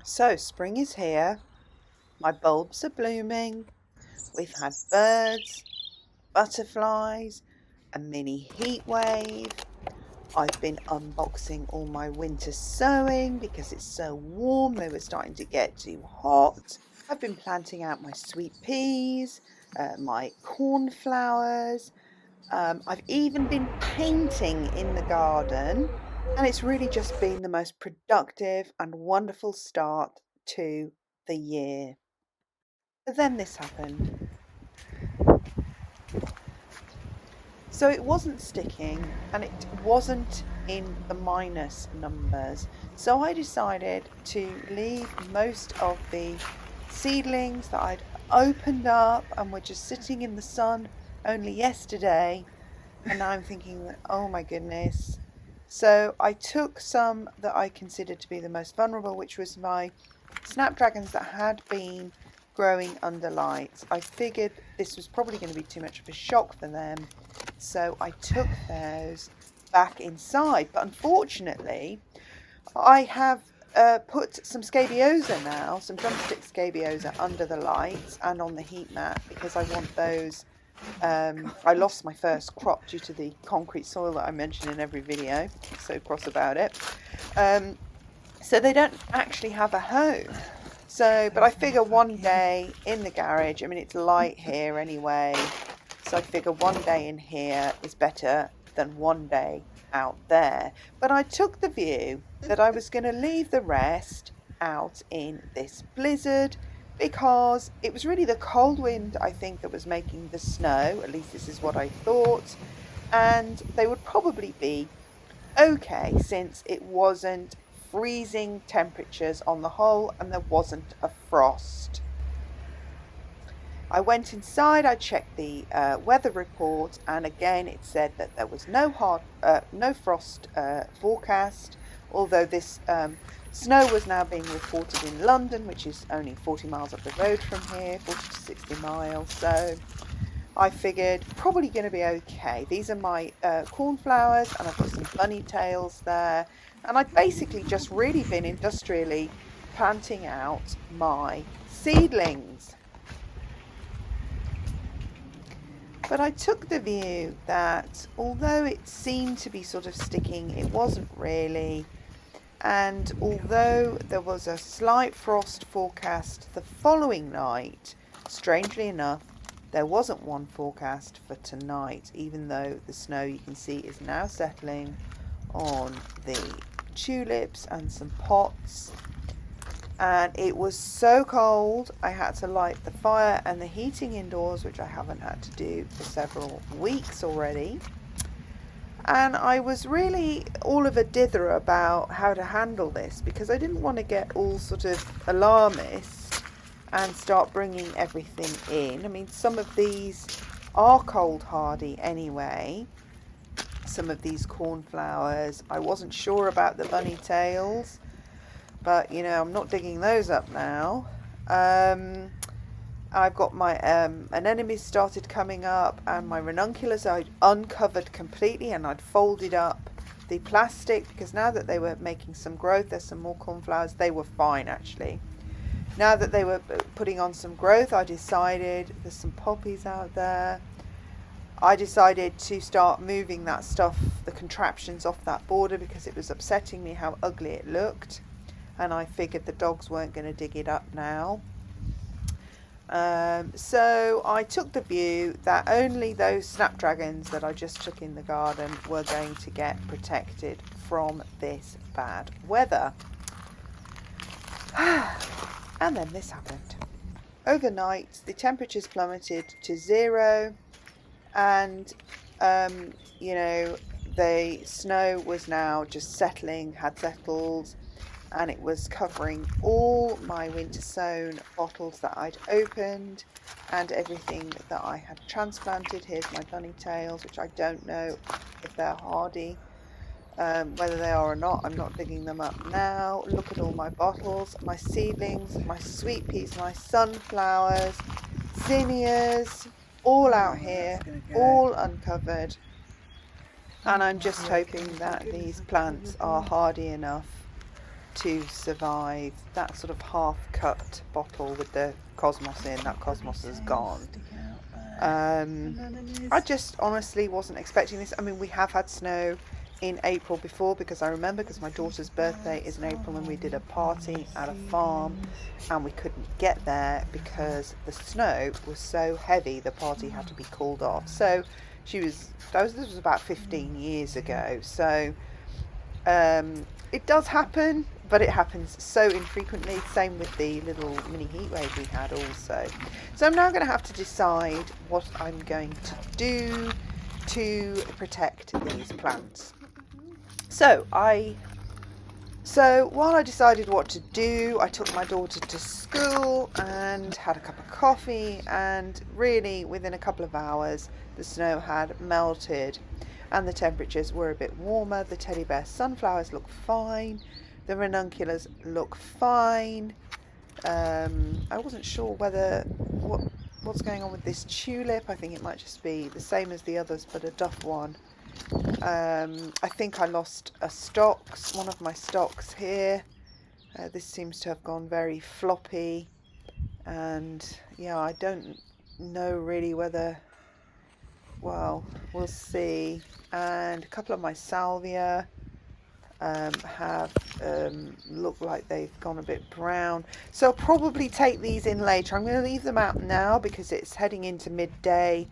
So spring is here, my bulbs are blooming, we've had birds, butterflies, a mini heat wave. I've been unboxing all my winter sowing because it's so warm, they were starting to get too hot. I've been planting out my sweet peas, my cornflowers. I've even been painting in the garden, and it's really just been the most productive and wonderful start to the year. But then this happened. So it wasn't sticking and it wasn't in the minus numbers. So I decided to leave most of the seedlings that I'd opened up and were just sitting in the sun only yesterday. And now I'm thinking, oh my goodness. So I took some that I considered to be the most vulnerable, which was my snapdragons that had been growing under lights. I figured this was probably going to be too much of a shock for them, so I took those back inside. But unfortunately, I have put some scabiosa now, some drumstick scabiosa under the lights and on the heat mat because I want those. I lost my first crop due to the concrete soil that I mention in every video. I'm so cross about it. So they don't actually have a home. So, but I figure one day in the garage, I mean, it's light here anyway. So I figure one day in here is better than one day out there. But I took the view that I was going to leave the rest out in this blizzard because it was really the cold wind, I think, that was making the snow. At least this is what I thought. And they would probably be okay since it wasn't freezing temperatures on the whole and there wasn't a frost. I went inside, I checked the weather report, and again it said that there was no frost forecast, although this snow was now being reported in London, which is only 40 miles up the road from here, 40 to 60 miles, so I figured probably going to be okay. These are my cornflowers, and I've got some bunny tails there, and I've basically just really been industrially planting out my seedlings. But I took the view that although it seemed to be sort of sticking, it wasn't really. And although there was a slight frost forecast the following night, strangely enough, there wasn't one forecast for tonight, even though the snow you can see is now settling on the tulips and some pots. And it was so cold I had to light the fire and the heating indoors, which I haven't had to do for several weeks already. And I was really all of a dither about how to handle this because I didn't want to get all sort of alarmist and start bringing everything in. I mean, some of these are cold hardy anyway. Some of these cornflowers, I wasn't sure about the bunny tails, but you know, I'm not digging those up now. I've got my anemones started coming up, and my ranunculus I'd uncovered completely, and I'd folded up the plastic because now that they were making some growth, there's some more cornflowers. They were fine actually. Now that they were putting on some growth, I decided there's some poppies out there. I decided to start moving that stuff, the contraptions off that border because it was upsetting me how ugly it looked. And I figured the dogs weren't going to dig it up now. So I took the view that only those snapdragons that I just took in the garden were going to get protected from this bad weather. And then this happened. Overnight, the temperatures plummeted to 0, and you know, the snow was now just had settled, and it was covering all my winter sown bottles that I'd opened and everything that I had transplanted. Here's my bunny tails, which I don't know if they're hardy, whether they are or not. I'm not digging them up now. Look at all my bottles, my seedlings, my sweet peas, my sunflowers, zinnias, all out here, all uncovered. And I'm just hoping that these plants are hardy enough to survive. That sort of half-cut bottle with the cosmos in, that cosmos is gone. I just honestly wasn't expecting this. I mean, we have had snow in April before, because I remember, because my daughter's birthday is in April, and we did a party at a farm and we couldn't get there because the snow was so heavy the party had to be called off. So this was about 15 years ago. So it does happen, but it happens so infrequently. Same with the little mini heat wave we had also. So I'm now going to have to decide what I'm going to do to protect these plants. So while I decided what to do, I took my daughter to school and had a cup of coffee, and really within a couple of hours the snow had melted and the temperatures were a bit warmer. The teddy bear sunflowers look fine, the ranunculus look fine. I wasn't sure what's going on with this tulip. I think it might just be the same as the others, but a duff one. I think I lost one of my stocks here. This seems to have gone very floppy, and yeah, I don't know really whether, well, we'll see. And a couple of my salvia have looked like they've gone a bit brown, so I'll probably take these in later. I'm going to leave them out now because it's heading into midday,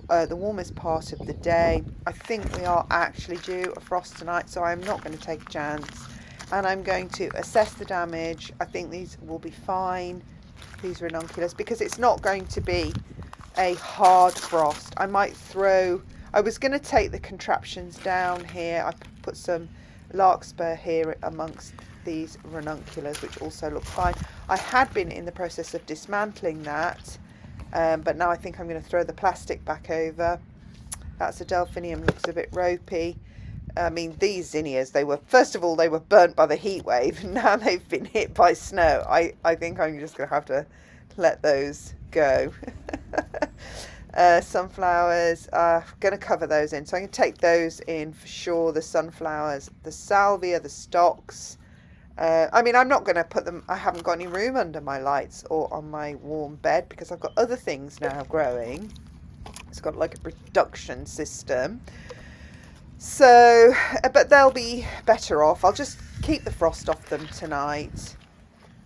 the warmest part of the day. I think we are actually due a frost tonight, so I'm not going to take a chance, and I'm going to assess the damage. I think these will be fine, these ranunculus, because it's not going to be a hard frost. I was going to take the contraptions down here. I put some larkspur here amongst these ranunculus, which also look fine. I had been in the process of dismantling that, but now I think I'm going to throw the plastic back over. That's a delphinium, looks a bit ropey. I mean, these zinnias, first of all, they were burnt by the heat wave, and now they've been hit by snow. I think I'm just going to have to let those go. Sunflowers, going to cover those in, so I can take those in for sure. The sunflowers, the salvia, the stocks. I mean, I'm not going to put them, I haven't got any room under my lights or on my warm bed because I've got other things now growing. It's got like a production system. So, but they'll be better off. I'll just keep the frost off them tonight.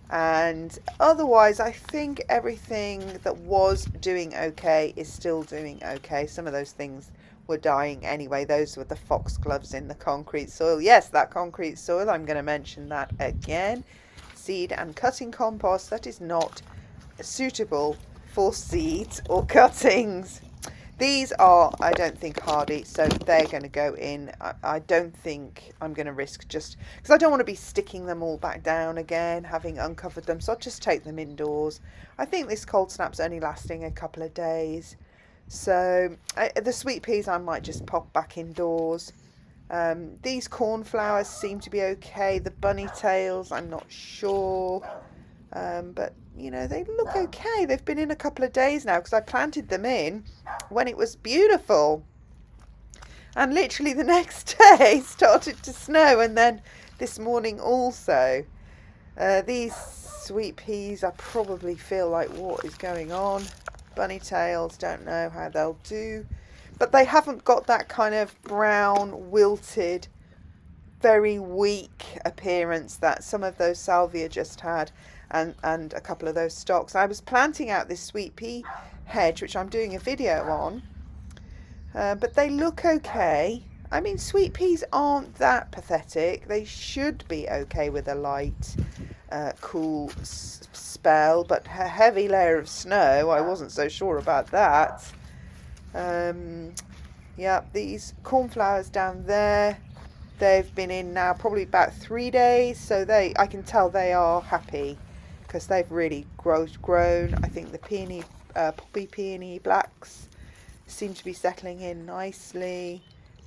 And otherwise, I think everything that was doing okay is still doing okay. Some of those things were dying anyway. Those were the foxgloves in the concrete soil. Yes, that concrete soil, I'm going to mention that again. Seed and cutting compost, that is not suitable for seeds or cuttings. These are, I don't think, hardy, so they're going to go in. I don't think I'm going to risk, just because I don't want to be sticking them all back down again, having uncovered them, so I'll just take them indoors. I think this cold snap's only lasting a couple of days, so the sweet peas I might just pop back indoors. These cornflowers seem to be okay. The bunny tails, I'm not sure, but you know, they look okay. They've been in a couple of days now because I planted them in when it was beautiful, and literally the next day started to snow, and then this morning also. These sweet peas, I probably feel like, what is going on? Bunny tails, don't know how they'll do, but they haven't got that kind of brown, wilted, very weak appearance that some of those salvia just had, and a couple of those stalks. I was planting out this sweet pea hedge, which I'm doing a video on, but they look okay. I mean, sweet peas aren't that pathetic. They should be okay with a light, cool spell, but a heavy layer of snow, I wasn't so sure about that. Yeah, these cornflowers down there, they've been in now probably about 3 days, so I can tell they are happy because they've really grown. I think the peony, poppy peony blacks seem to be settling in nicely.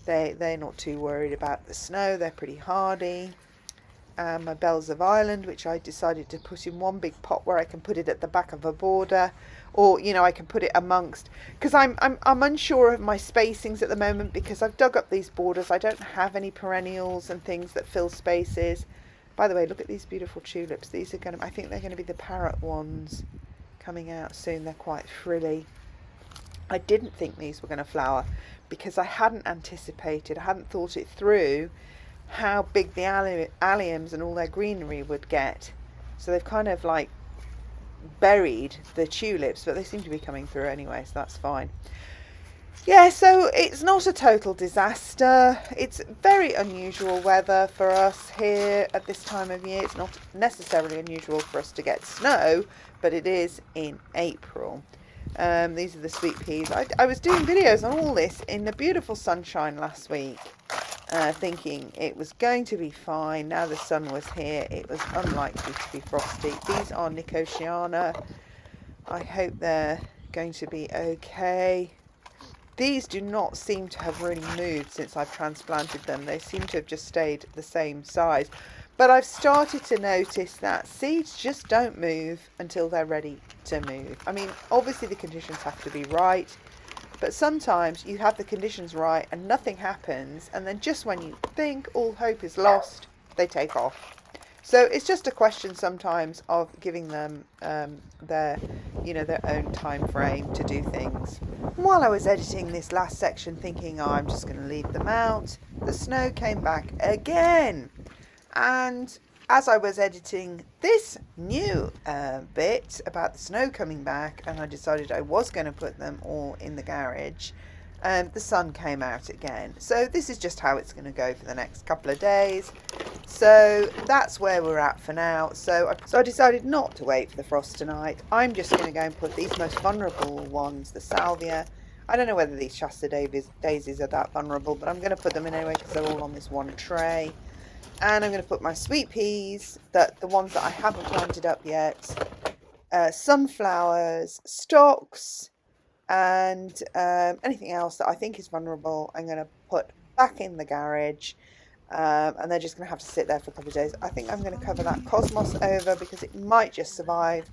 They're not too worried about the snow. They're pretty hardy. My bells of Ireland, which I decided to put in one big pot where I can put it at the back of a border, or you know, I can put it amongst, because I'm unsure of my spacings at the moment because I've dug up these borders. I don't have any perennials and things that fill spaces, By the way, look at these beautiful tulips. These are going to, I think they're going to be the parrot ones coming out soon. They're quite frilly. I didn't think these were going to flower because I hadn't anticipated, I hadn't thought it through how big the alliums and all their greenery would get. So they've kind of like buried the tulips, but they seem to be coming through anyway, so that's fine. Yeah, so it's not a total disaster. It's very unusual weather for us here at this time of year. It's not necessarily unusual for us to get snow, but it is in April. These are the sweet peas. I was doing videos on all this in the beautiful sunshine last week, thinking it was going to be fine. Now the sun was here, it was unlikely to be frosty. These are Nicotiana. I hope they're going to be okay. These do not seem to have really moved since I've transplanted them. They seem to have just stayed the same size. But I've started to notice that seeds just don't move until they're ready to move. I mean, obviously the conditions have to be right, but sometimes you have the conditions right and nothing happens, and then just when you think all hope is lost, they take off. So it's just a question sometimes of giving them their own time frame to do things. While I was editing this last section thinking, oh, I'm just going to leave them out, the snow came back again. And as I was editing this new bit about the snow coming back, and I decided I was going to put them all in the garage, the sun came out again. So this is just how it's going to go for the next couple of days. So that's where we're at for now. So I decided not to wait for the frost tonight. I'm just going to go and put these most vulnerable ones, the salvia. I don't know whether these Shasta daisies are that vulnerable, but I'm going to put them in anyway because they're all on this one tray. And I'm going to put my sweet peas, the ones that I haven't planted up yet, sunflowers, stocks, and anything else that I think is vulnerable, I'm going to put back in the garage. And they're just going to have to sit there for a couple of days. I think I'm going to cover that cosmos over because it might just survive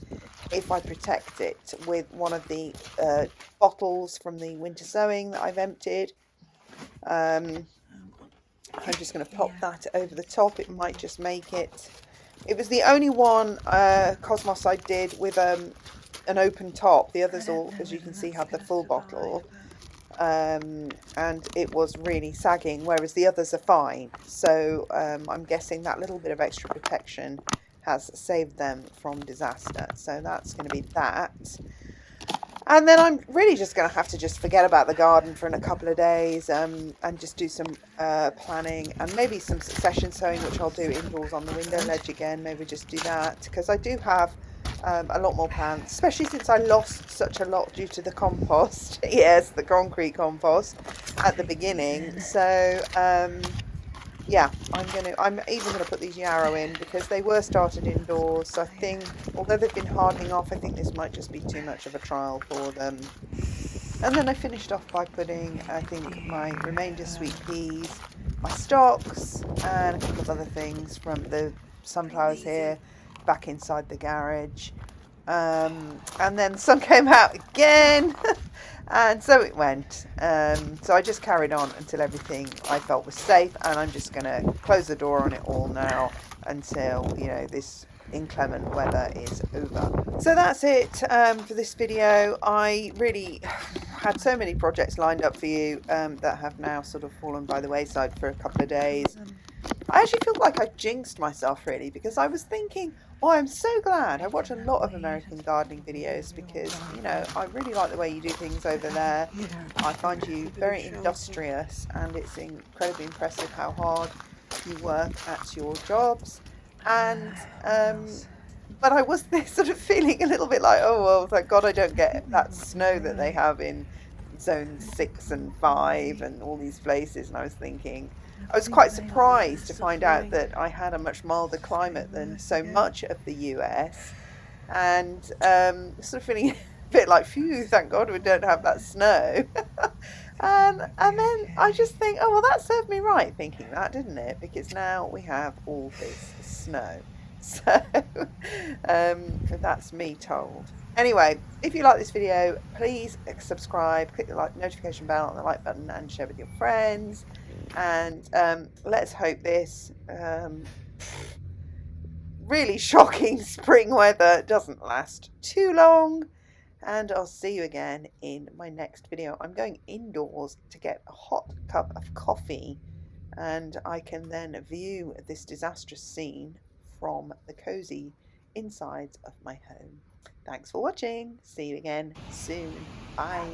if I protect it with one of the bottles from the winter sowing that I've emptied. I'm just going to pop that over the top. It might just make it. It was the only one cosmos I did with an open top. The others all, as you can see, have the full bottle. And it was really sagging, whereas the others are fine. So I'm guessing that little bit of extra protection has saved them from disaster. So that's going to be that. And then I'm really just going to have to just forget about the garden for a couple of days and just do some planning and maybe some succession sowing, which I'll do indoors on the window ledge again. Maybe just do that because I do have a lot more plants, especially since I lost such a lot due to the compost. Yes, the concrete compost at the beginning. So yeah, I'm even gonna put these yarrow in because they were started indoors. So I think, although they've been hardening off, I think this might just be too much of a trial for them. And then I finished off by putting, I think, my remainder sweet peas, my stocks, and a couple of other things from the sunflowers here back inside the garage. And then the sun came out again. And so it went. So I just carried on until everything I felt was safe, and I'm just going to close the door on it all now until, this inclement weather is over. So that's it for this video. I really had so many projects lined up for you that have now sort of fallen by the wayside for a couple of days. I actually feel like I jinxed myself really, because I was thinking, oh, I'm so glad. I watch a lot of American gardening videos because, I really like the way you do things over there. I find you very industrious, and it's incredibly impressive how hard you work at your jobs. And but I was sort of feeling a little bit like, oh, well, thank God I don't get that snow that they have in zone 6 and 5 and all these places. And I was thinking, I was quite surprised to find out that I had a much milder climate than so much of the US, and sort of feeling a bit like, phew, thank God we don't have that snow. And then I just think, oh, well, that served me right thinking that, didn't it? Because now we have all this snow. So that's me told. Anyway, if you like this video, please subscribe, click the notification bell and the like button, and share with your friends. And let's hope this really shocking spring weather doesn't last too long, and I'll see you again in my next video. I'm going indoors to get a hot cup of coffee, and I can then view this disastrous scene from the cozy insides of my home. Thanks for watching. See you again soon. Bye.